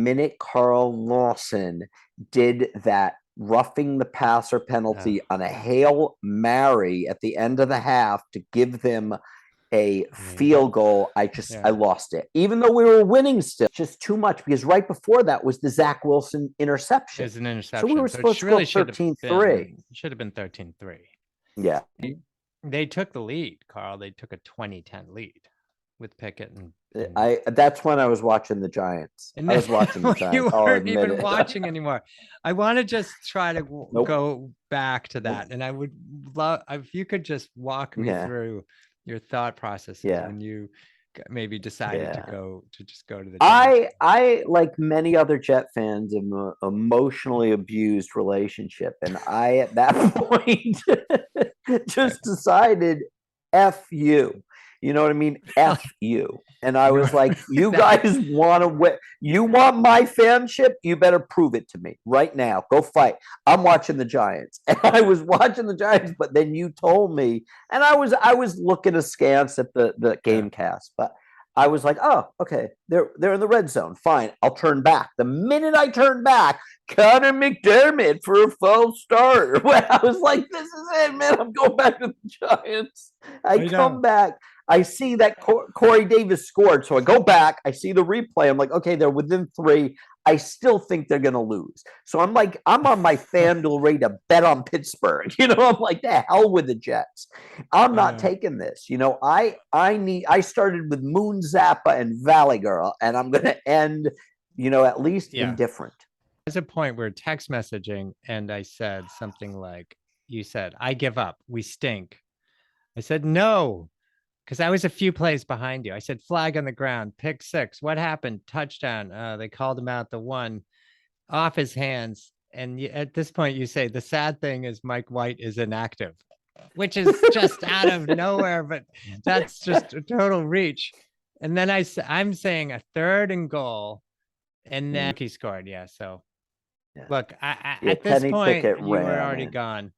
minute Carl Lawson did that roughing the passer penalty on a Hail Mary at the end of the half to give them a field goal, I lost it. Even though we were winning still, just too much, because right before that was the Zach Wilson interception. It was an interception. So we were supposed to go 13-3. It should have been 13-3. Yeah. They took the lead, Carl. They took a 20-10 lead with Pickett. That's when I was watching the Giants. And I was watching the Giants. You weren't even watching anymore. I want to just try to go back to that. And I would love if you could just walk me through your thought process when you maybe decided to go to the Giants. I like many other Jet fans, am an emotionally abused relationship, and I at that point just decided F you. You know what I mean? F you. And I was like, you guys want to win. You want my fanship? You better prove it to me right now. Go fight. I'm watching the Giants. And I was watching the Giants, but then you told me, and I was looking askance at the game cast, but I was like, oh, okay, they're in the red zone. Fine, I'll turn back. The minute I turned back, Connor McDermott for a false start. I was like, this is it, man. I'm going back to the Giants. I come back. I see that Corey Davis scored. So I go back. I see the replay. I'm like, okay, they're within 3. I still think they're going to lose. So I'm like, I'm on my FanDuel ready to bet on Pittsburgh. You know, I'm like, the hell with the Jets. I'm not taking this. You know, I started with Moon Zappa and Valley Girl, and I'm going to end, you know, at least indifferent. There's a point where text messaging, and I said something like, you said, I give up. We stink. I said, no. Because I was a few plays behind you. I said, flag on the ground, pick 6. What happened? Touchdown. They called him out the one off his hands. And at this point, you say, the sad thing is Mike White is inactive, which is just out of nowhere. But that's just a total reach. And then I'm saying a 3rd and goal. And then he scored. Yeah. So look, at this point, you were already gone.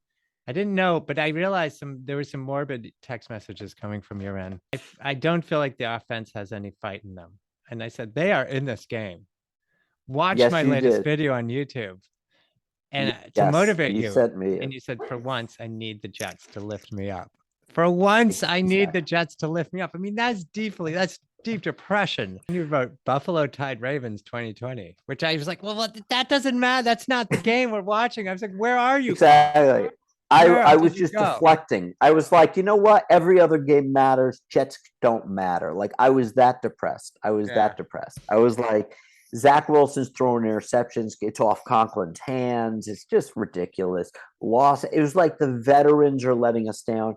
I didn't know, but I realized there were some morbid text messages coming from your end. I don't feel like the offense has any fight in them. And I said, they are in this game. Watch my latest video on YouTube. And to motivate you. And you said, for once, I need the Jets to lift me up. For once, I need the Jets to lift me up. I mean, that's deep depression. You wrote Buffalo tied Ravens 2020, which I was like, well, that doesn't matter. That's not the game we're watching. I was like, where are you? Exactly. I was just deflecting. I was like, you know what? Every other game matters. Jets don't matter. Like, I was that depressed. I was like, Zach Wilson's throwing interceptions. It's off Conklin's hands. It's just ridiculous. Loss. It was like the veterans are letting us down.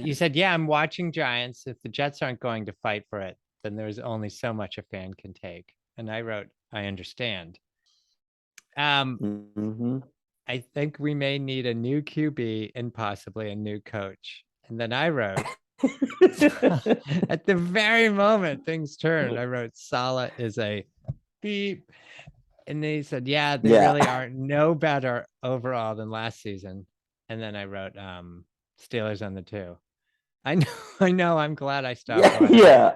You said, yeah, I'm watching Giants. If the Jets aren't going to fight for it, then there's only so much a fan can take. And I wrote, I understand. I think we may need a new QB and possibly a new coach. And then I wrote, at the very moment things turned, I wrote, Saleh is a beep. And they said, yeah, they really are no better overall than last season. And then I wrote, Steelers on the 2. I know. I'm glad I stopped watching.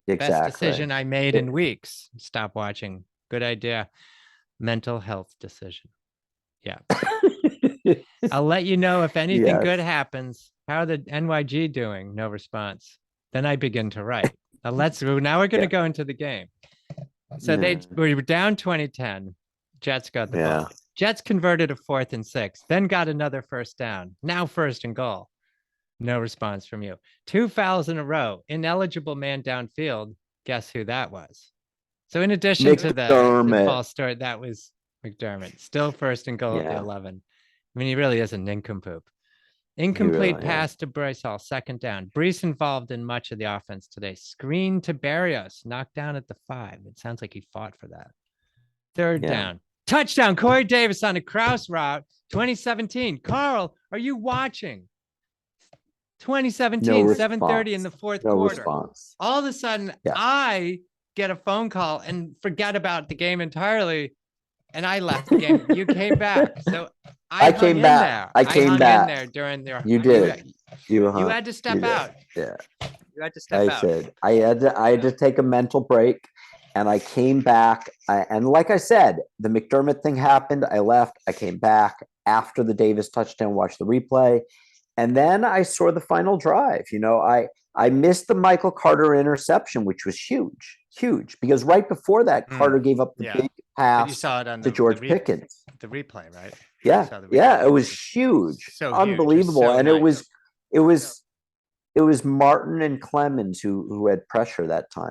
Best decision I made in weeks. Stop watching. Good idea. Mental health decision. Yeah. I'll let you know if anything good happens. How are the NYG doing? No response. Then I begin to write. Now we're going to go into the game. So we were down 2010. Jets got the ball. Jets converted a 4th and 6, then got another first down. Now 1st and goal. No response from you. 2 fouls in a row. Ineligible man downfield. Guess who that was? So in addition to the false start, that was McDermott. Still 1st and goal at the 11. I mean, he really is a nincompoop. Incomplete pass to Bryce Hall, 2nd down. Brees involved in much of the offense today. Screen to Berrios, knocked down at the 5. It sounds like he fought for that. 3rd down. Touchdown, Corey Davis on a Kraus route, 2017. Carl, are you watching? 2017, 7:30 in the 4th quarter. Response. All of a sudden, I get a phone call and forget about the game entirely. And I left the game. You came back. So I came back. I came back in there during the. You did. You had to step out. Yeah. You had to step out. I had to take a mental break. and I came back. And like I said, the McDermott thing happened. I left. I came back after the Davis touchdown, watched the replay, and then I saw the final drive. I missed the Michael Carter interception, which was huge, huge, because right before that, Carter gave up the big But you pass saw it on to George Pickens. the replay, right? Yeah, Saw the yeah, replay. it was huge, So huge, just unbelievable, so and nice. it was Martin and Clemens who had pressure that time.